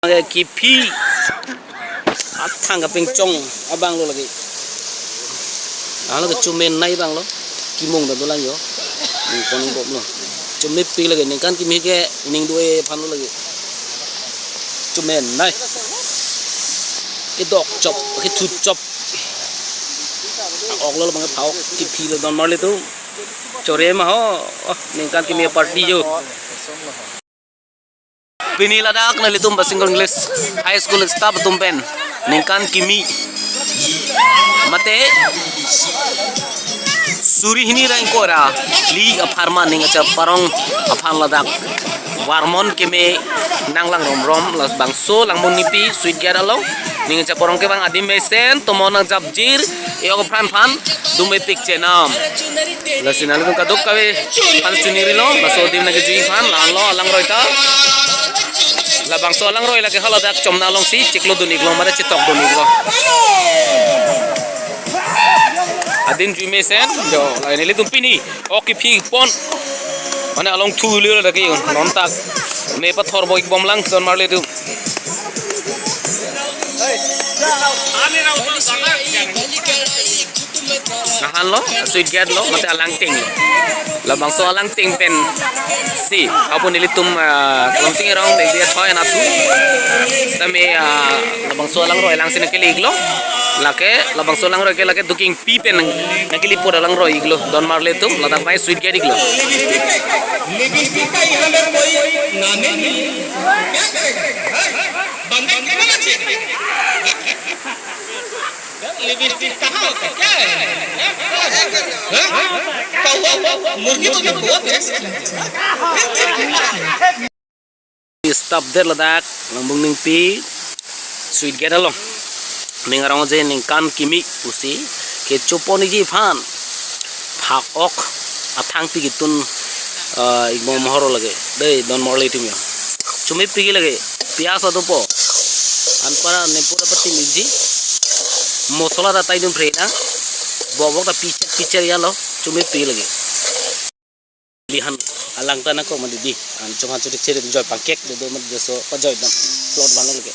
Kipi thang kaping chong abang lo lagi lo ke cumen nai bang lo kimong dan tulang yo ning kon gom lo cumen pi lagi ning kan kimi ke ning due pan lo lagi cumen nai cái dok chop cái thut chop ok lo bang phao kipi lo don mar le tu chore ma ho ning kan kimi party jo Pinila dak na litum basing English high school staff tumpen ningkan kimi mate suri hini rang kora li aparma ning acha parong aphan ladak warmon keme nanglang rom rom las bangso langbon nipi sweet gara lo ning acha parong ke bang adim besen tomon nang japjir yo phan phan dumbe picture nam lasinal tum kadok kawe pan chuniri lo baso dim na ke ji phan lan lo alang roita labang so lang roy lagi halo dak chomna long si ciklo dunik lo mare citok dunik lo adin jume sen jo lain li tumpini oki phi pon mane along thu li la ke non tak me pathor boy bom lang ton marle tu nahan lo sweet get lo mate alang ting lo labang so alang ting pen si apun nilitum langsing erong de dia thoy na tu tame labang so alang roy langsing ke liglo lake labang so alang roy ke lake duking pi pen nakili pura alang roy iglo don marle tu ladang pai sweet get iglo lipstick कहाँ होता है क्या है मुर्गी तो क्या बहुत है stop der ladak lambung ning pi sweet get along ning arong je ning kan kimi usi ke choponi ji phan phak ok athang pi gitun igmo mohoro lage dei don morle timyo chumi pi lage pias adopo anpara nepura pati miji mosola da taidun frena bobok da picture ya lo cumi pi lagi lihan alang tanah ko mandi di an cuma cuci ciri joy pankek de do mad so pajoy dan plot ban lagi